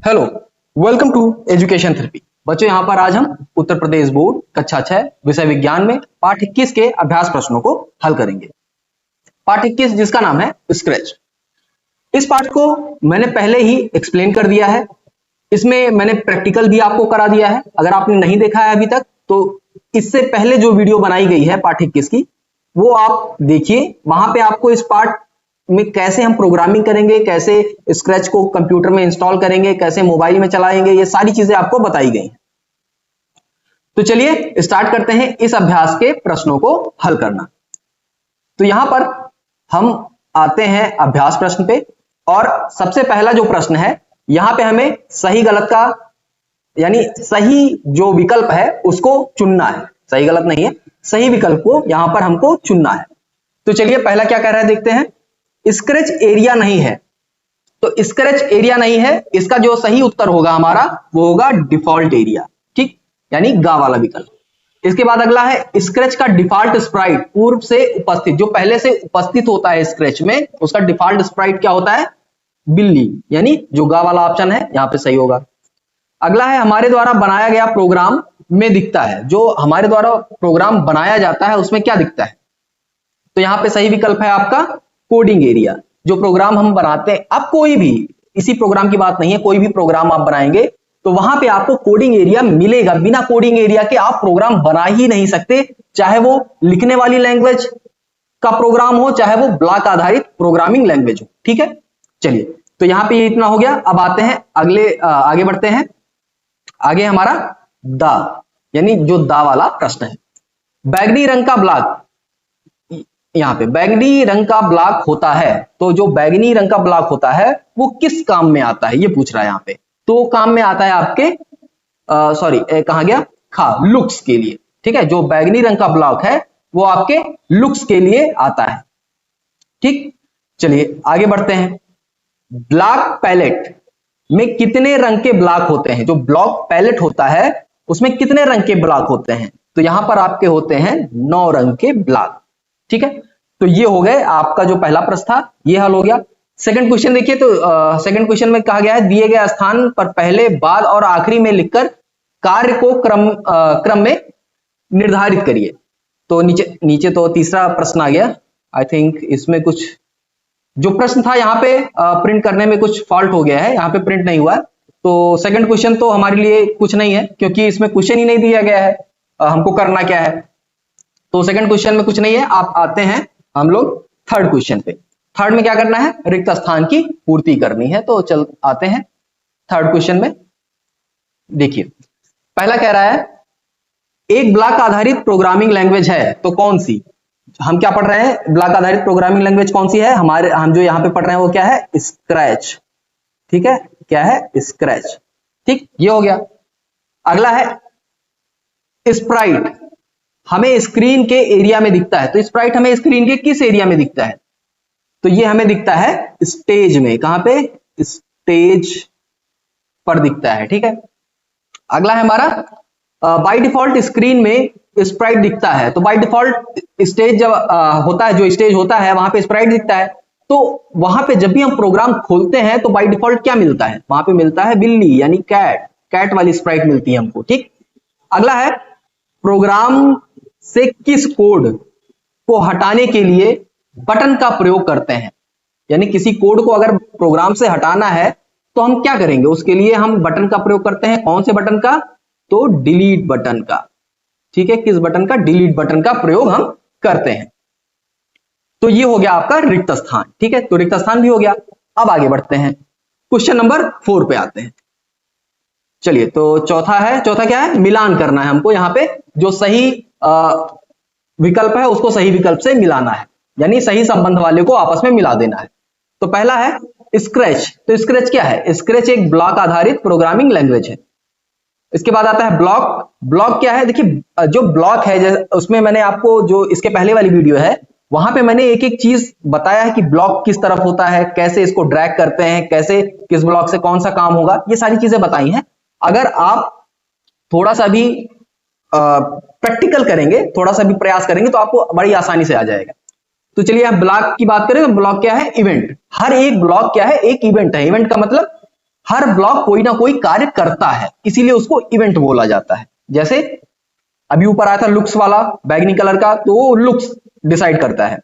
Hello, welcome to education therapy. बच्चों, यहाँ पर आज हम उत्तर प्रदेश बोर्ड कक्षा 6 विषय विज्ञान में पाठ 21 के अभ्यास प्रश्नों को हल करेंगे। पाठ 21 जिसका नाम है स्क्रैच। इस पाठ को मैंने पहले ही एक्सप्लेन कर दिया है। इसमें मैंने प्रैक्टिकल भी आपको करा दिया है। अगर आपने नहीं देखा है अभी तक तो इससे पहले जो वीडियो बनाई गई है पाठ 21 की वो आप देखिए। वहां पे आपको इस पाठ में कैसे हम प्रोग्रामिंग करेंगे, कैसे स्क्रैच को कंप्यूटर में इंस्टॉल करेंगे, कैसे मोबाइल में चलाएंगे, ये सारी चीजें आपको बताई गई हैं। तो चलिए स्टार्ट करते हैं इस अभ्यास के प्रश्नों को हल करना। तो यहां पर हम आते हैं अभ्यास प्रश्न पे और सबसे पहला जो प्रश्न है यहां पे हमें सही गलत का यानी सही जो विकल्प है उसको चुनना है। सही गलत नहीं है, सही विकल्प को यहां पर हमको चुनना है। तो चलिए पहला क्या कह रहा है देखते हैं। स्क्रैच एरिया नहीं है, तो स्क्रैच एरिया नहीं है, इसका जो सही उत्तर होगा हमारा वो होगा डिफॉल्ट एरिया। ठीक, यानी गा वाला विकल्प। इसके बाद अगला है स्क्रैच का डिफॉल्ट स्प्राइट पूर्व से उपस्थित, जो पहले से उपस्थित होता है स्क्रैच में उसका डिफॉल्ट स्प्राइट क्या होता है, बिल्ली, यानी जो गा वाला ऑप्शन है यहां पे सही होगा। अगला है हमारे द्वारा बनाया गया प्रोग्राम में दिखता है, जो हमारे द्वारा प्रोग्राम बनाया जाता है उसमें क्या दिखता है, तो यहां पे सही विकल्प है आपका कोडिंग एरिया। जो प्रोग्राम हम बनाते हैं, अब कोई भी, इसी प्रोग्राम की बात नहीं है, कोई भी प्रोग्राम आप बनाएंगे तो वहां पे आपको कोडिंग एरिया मिलेगा। बिना कोडिंग एरिया के आप प्रोग्राम बना ही नहीं सकते, चाहे वो लिखने वाली लैंग्वेज का प्रोग्राम हो, चाहे वो ब्लॉक आधारित प्रोग्रामिंग लैंग्वेज हो। ठीक है, चलिए तो यहां पे ये इतना हो गया। अब आते हैं आगे बढ़ते हैं। आगे हमारा दा यानी जो दा वाला प्रश्न है। बैगनी रंग का ब्लॉक, यहां पे बैगनी रंग का ब्लॉक होता है, तो जो बैगनी रंग का ब्लॉक होता है वो किस काम में आता है ये पूछ रहा है यहां पे। तो काम में आता है आपके कहां गया, लुक्स के लिए। ठीक है, जो बैगनी रंग का ब्लॉक है वो आपके लुक्स के लिए आता है। ठीक, चलिए आगे बढ़ते हैं। ब्लॉक पैलेट में कितने रंग के ब्लॉक होते हैं, जो ब्लॉक पैलेट होता है उसमें कितने रंग के ब्लॉक होते हैं, तो यहां पर आपके होते हैं 9 रंग के ब्लॉक। ठीक है, तो ये हो गए आपका जो पहला प्रश्न था ये हल हो गया। सेकंड क्वेश्चन देखिए, तो सेकंड क्वेश्चन में कहा गया है दिए गए स्थान पर पहले, बाद और आखिरी में लिखकर कार्य को क्रम में निर्धारित करिए। तो नीचे तो तीसरा प्रश्न आ गया। आई थिंक इसमें कुछ जो प्रश्न था यहाँ पे प्रिंट करने में कुछ फॉल्ट हो गया है, यहाँ पे प्रिंट नहीं हुआ है। तो सेकंड क्वेश्चन तो हमारे लिए कुछ नहीं है क्योंकि इसमें क्वेश्चन ही नहीं दिया गया है, हमको करना क्या है। तो सेकंड क्वेश्चन में कुछ नहीं है। आप आते हैं हम लोग थर्ड क्वेश्चन पे। थर्ड में क्या करना है, रिक्त स्थान की पूर्ति करनी है। तो चल आते हैं थर्ड क्वेश्चन में। देखिए पहला कह रहा है एक ब्लॉक आधारित प्रोग्रामिंग लैंग्वेज है, तो कौन सी। हम क्या पढ़ रहे हैं, ब्लॉक आधारित प्रोग्रामिंग लैंग्वेज कौन सी है, हम जो यहां पे पढ़ रहे हैं वो क्या है, स्क्रैच। ठीक है, क्या है, स्क्रैच। ठीक, ये हो गया। अगला है स्प्राइट हमें स्क्रीन के एरिया में दिखता है, तो स्प्राइट हमें स्क्रीन के किस एरिया में दिखता है, तो ये हमें दिखता है स्टेज में। कहां पे, स्टेज पर दिखता है। ठीक है, अगला है हमारा बाय डिफॉल्ट स्क्रीन में स्प्राइट दिखता है, तो बाय डिफॉल्ट स्टेज जब होता है, जो स्टेज होता है वहां पे स्प्राइट दिखता है। तो वहां पे जब भी हम प्रोग्राम खोलते हैं तो बाय डिफॉल्ट क्या मिलता है, वहां पे मिलता है बिल्ली यानी कैट वाली स्प्राइट मिलती है हमको। ठीक, अगला है प्रोग्राम से किस कोड को हटाने के लिए बटन का प्रयोग करते हैं, यानी किसी कोड को अगर प्रोग्राम से हटाना है तो हम क्या करेंगे, उसके लिए हम बटन का प्रयोग करते हैं। कौन से बटन का, तो डिलीट बटन का। ठीक है, किस बटन का, डिलीट बटन का प्रयोग हम करते हैं। तो ये हो गया आपका रिक्त स्थान। ठीक है, तो रिक्त स्थान भी हो गया। अब आगे बढ़ते हैं, क्वेश्चन नंबर 4 पे आते हैं। चलिए, तो चौथा क्या है, मिलान करना है हमको। यहाँ पे जो सही विकल्प है उसको सही विकल्प से मिलाना है, यानी सही संबंध वाले को आपस में मिला देना है। तो पहला है स्क्रैच, तो स्क्रैच क्या है, स्क्रैच एक ब्लॉक आधारित प्रोग्रामिंग लैंग्वेज है। इसके बाद आता है ब्लॉक क्या है, देखिए जो ब्लॉक है उसमें मैंने आपको जो इसके पहले वाली वीडियो है वहां पे मैंने एक एक चीज बताया है कि ब्लॉक किस तरफ होता है, कैसे इसको ड्रैग करते हैं, कैसे किस ब्लॉक से कौन सा काम होगा, ये सारी चीजें बताई हैं। अगर आप थोड़ा सा भी प्रैक्टिकल करेंगे, थोड़ा सा भी प्रयास करेंगे तो आपको बड़ी आसानी से आ जाएगा। तो चलिए आप ब्लॉक की बात करें तो ब्लॉक क्या है, इवेंट। हर एक ब्लॉक क्या है, एक इवेंट है। इवेंट का मतलब हर ब्लॉक कोई ना कोई कार्य करता है, इसीलिए उसको इवेंट बोला जाता है। जैसे अभी ऊपर आया था लुक्स वाला बैगनी कलर का, तो वो लुक्स डिसाइड करता है।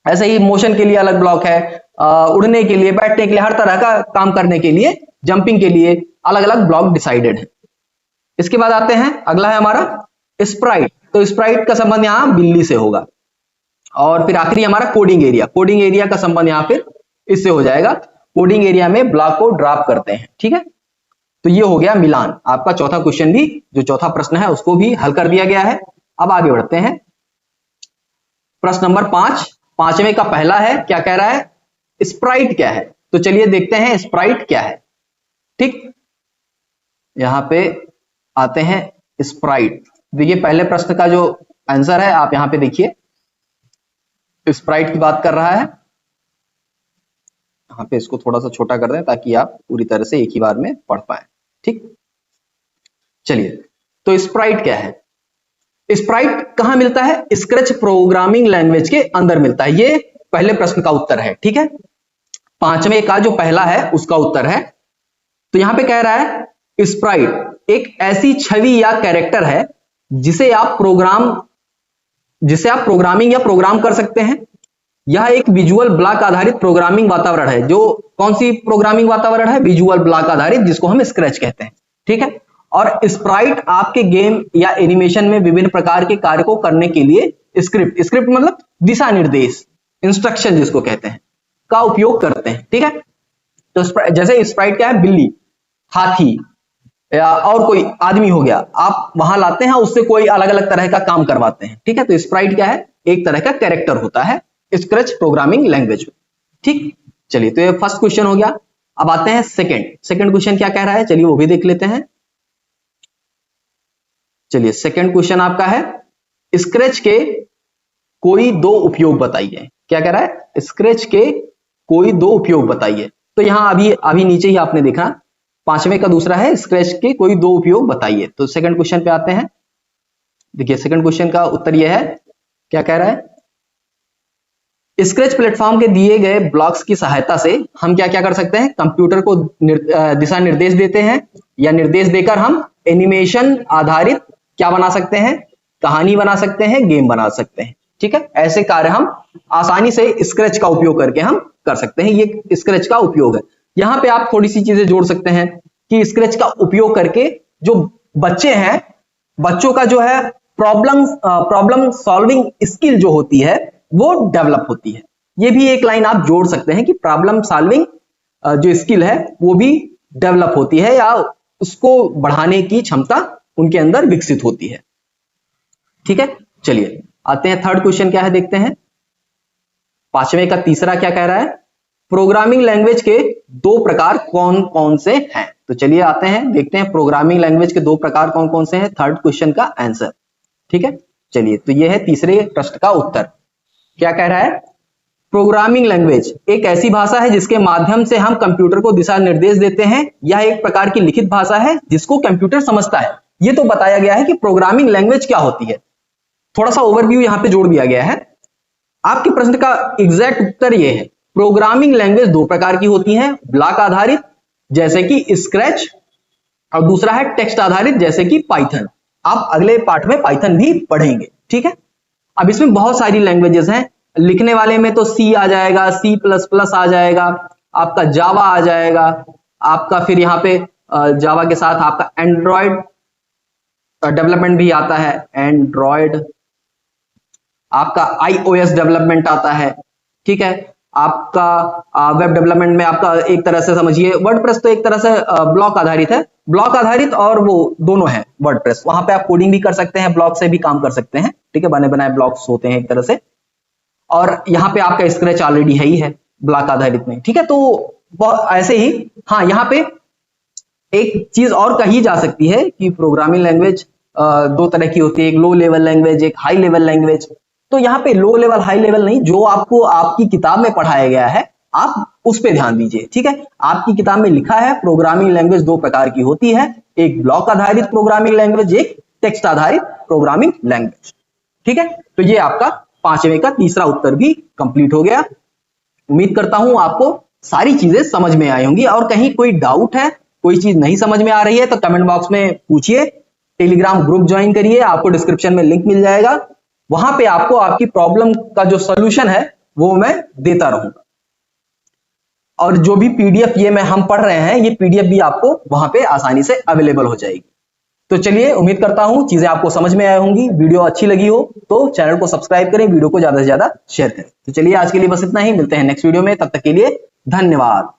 ऐसे ही मोशन के लिए अलग ब्लॉक है, उड़ने के लिए, बैठने के लिए, हर तरह का काम करने के लिए, जंपिंग के लिए अलग अलग ब्लॉक डिसाइडेड है। इसके बाद आते हैं, अगला है हमारा स्प्राइट। तो स्प्राइट का संबंध यहां बिल्ली से होगा। और फिर आखिरी हमारा कोडिंग एरिया। कोडिंग एरिया का संबंध यहां फिर इससे हो जाएगा, कोडिंग एरिया में ब्लॉक को ड्रॉप करते हैं। ठीक है, तो ये हो गया मिलान। आपका चौथा क्वेश्चन भी, जो चौथा प्रश्न है उसको भी हल कर दिया गया है। अब आगे बढ़ते हैं, प्रश्न नंबर 5। पांचवें का पहला है, क्या कह रहा है, स्प्राइट क्या है। तो चलिए देखते हैं स्प्राइट क्या है। ठीक, यहां पे आते हैं स्प्राइट। देखिए पहले प्रश्न का जो आंसर है आप यहां पे देखिए, स्प्राइट की बात कर रहा है। यहाँ पे इसको थोड़ा सा छोटा कर दें ताकि आप पूरी तरह से एक ही बार में पढ़ पाए। ठीक, चलिए, तो स्प्राइट क्या है। स्प्राइट कहां मिलता है, स्क्रैच प्रोग्रामिंग लैंग्वेज के अंदर मिलता है। ये पहले प्रश्न का उत्तर है। ठीक है, पांचवें का जो पहला है उसका उत्तर है। तो यहां पे कह रहा है स्प्राइट एक ऐसी छवि या कैरेक्टर है जिसे आप प्रोग्रामिंग या प्रोग्राम कर सकते हैं। यह एक विजुअल ब्लॉक आधारित प्रोग्रामिंग वातावरण है। जो कौन सी प्रोग्रामिंग वातावरण है, विजुअल ब्लॉक आधारित, जिसको हम स्क्रैच कहते हैं। ठीक है, और स्प्राइट आपके गेम या एनिमेशन में विभिन्न प्रकार के कार्य को करने के लिए स्क्रिप्ट मतलब दिशा निर्देश, इंस्ट्रक्शन जिसको कहते हैं, का उपयोग करते हैं। ठीक है, तो जैसे स्प्राइट क्या है, बिल्ली, हाथी या और कोई आदमी हो गया, आप वहां लाते हैं, उससे कोई अलग अलग तरह का काम करवाते हैं। ठीक है, तो स्प्राइट क्या है, एक तरह का कैरेक्टर होता है स्क्रैच प्रोग्रामिंग लैंग्वेज में। ठीक, चलिए, तो ये फर्स्ट क्वेश्चन हो गया। अब आते हैं सेकंड क्वेश्चन क्या कह रहा है, चलिए वो भी देख लेते हैं। चलिए, सेकंड क्वेश्चन आपका है, स्क्रैच के कोई दो उपयोग बताइए। क्या कह रहा है, स्क्रैच के कोई दो उपयोग बताइए। तो यहां अभी नीचे ही आपने देखा, पांचवें का दूसरा है, स्क्रैच के कोई दो उपयोग बताइए। तो सेकंड क्वेश्चन पे आते हैं। देखिए सेकंड क्वेश्चन का उत्तर यह है, क्या कह रहा है, स्क्रैच प्लेटफॉर्म के दिए गए ब्लॉक्स की सहायता से हम क्या क्या कर सकते हैं, कंप्यूटर को दिशा निर्देश देते हैं, या निर्देश देकर हम एनिमेशन आधारित क्या बना सकते हैं, कहानी बना सकते हैं, गेम बना सकते हैं। ठीक है, ऐसे कार्य हम आसानी से स्क्रैच का उपयोग करके हम कर सकते हैं। ये स्क्रैच का उपयोग है। यहां पे आप थोड़ी सी चीजें जोड़ सकते हैं कि स्क्रैच का उपयोग करके जो बच्चे हैं, बच्चों का जो है प्रॉब्लम सॉल्विंग स्किल जो होती है वो डेवलप होती है। ये भी एक लाइन आप जोड़ सकते हैं कि प्रॉब्लम सॉल्विंग जो स्किल है वो भी डेवलप होती है, या उसको बढ़ाने की क्षमता उनके अंदर विकसित होती है। ठीक है, चलिए आते हैं थर्ड क्वेश्चन क्या है, देखते हैं। पांचवें का तीसरा क्या कह रहा है, प्रोग्रामिंग लैंग्वेज के दो प्रकार कौन कौन से हैं। तो चलिए आते हैं, देखते हैं प्रोग्रामिंग लैंग्वेज के दो प्रकार कौन कौन से हैं, थर्ड क्वेश्चन का आंसर। ठीक है, चलिए, तो यह है तीसरे प्रश्न का उत्तर। क्या कह रहा है, प्रोग्रामिंग लैंग्वेज एक ऐसी भाषा है जिसके माध्यम से हम कंप्यूटर को दिशा निर्देश देते हैं। यह एक प्रकार की लिखित भाषा है जिसको कंप्यूटर समझता है। यह तो बताया गया है कि प्रोग्रामिंग लैंग्वेज क्या होती है, थोड़ा सा ओवरव्यू यहां पे जोड़ दिया गया है। आपके प्रश्न का एग्जैक्ट उत्तर यह है, प्रोग्रामिंग लैंग्वेज दो प्रकार की होती हैं, ब्लॉक आधारित जैसे कि स्क्रैच, और दूसरा है टेक्स्ट आधारित जैसे कि पाइथन। आप अगले पार्ट में पाइथन भी पढ़ेंगे। ठीक है, अब इसमें बहुत सारी लैंग्वेजेस हैं। लिखने वाले में तो सी आ जाएगा, C++ आ जाएगा, आपका जावा आ जाएगा, आपका फिर यहाँ पे जावा के साथ आपका एंड्रॉयड डेवलपमेंट भी आता है, एंड्रॉयड, आपका iOS डेवलपमेंट आता है। ठीक है, आपका वेब डेवलपमेंट में आपका एक तरह से समझिए वर्डप्रेस तो एक तरह से ब्लॉक आधारित है, ब्लॉक आधारित और वो दोनों है वर्डप्रेस। वहां पे आप कोडिंग भी कर सकते हैं, ब्लॉक से भी काम कर सकते हैं। ठीक है, बने बनाए ब्लॉक्स होते हैं एक तरह से, और यहाँ पे आपका स्क्रैच ऑलरेडी है ही है ब्लॉक आधारित में। ठीक है, तो ऐसे ही हाँ, यहाँ पे एक चीज और कही जा सकती है कि प्रोग्रामिंग लैंग्वेज दो तरह की होती है, एक लो लेवल लैंग्वेज, एक हाई लेवल लैंग्वेज। तो यहाँ पे लो लेवल हाई लेवल नहीं, जो आपको आपकी किताब में पढ़ाया गया है आप उस पे ध्यान दीजिए। ठीक है, आपकी किताब में लिखा है प्रोग्रामिंग लैंग्वेज दो प्रकार की होती है, एक ब्लॉक आधारित प्रोग्रामिंग लैंग्वेज, एक टेक्स्ट आधारित प्रोग्रामिंग लैंग्वेज। ठीक है, तो ये आपका पांचवें का तीसरा उत्तर भी कंप्लीट हो गया। उम्मीद करता हूं आपको सारी चीजें समझ में आई होंगी। और कहीं कोई डाउट है, कोई चीज नहीं समझ में आ रही है तो कमेंट बॉक्स में पूछिए। टेलीग्राम ग्रुप ज्वाइन करिए, आपको डिस्क्रिप्शन में लिंक मिल जाएगा। वहां पे आपको आपकी प्रॉब्लम का जो सॉल्यूशन है वो मैं देता रहूंगा। और जो भी पीडीएफ ये हम पढ़ रहे हैं, ये पीडीएफ भी आपको वहां पे आसानी से अवेलेबल हो जाएगी। तो चलिए, उम्मीद करता हूं चीजें आपको समझ में आई होंगी। वीडियो अच्छी लगी हो तो चैनल को सब्सक्राइब करें, वीडियो को ज्यादा से ज्यादा शेयर करें। तो चलिए, आज के लिए बस इतना ही। मिलते हैं नेक्स्ट वीडियो में, तब तक के लिए धन्यवाद।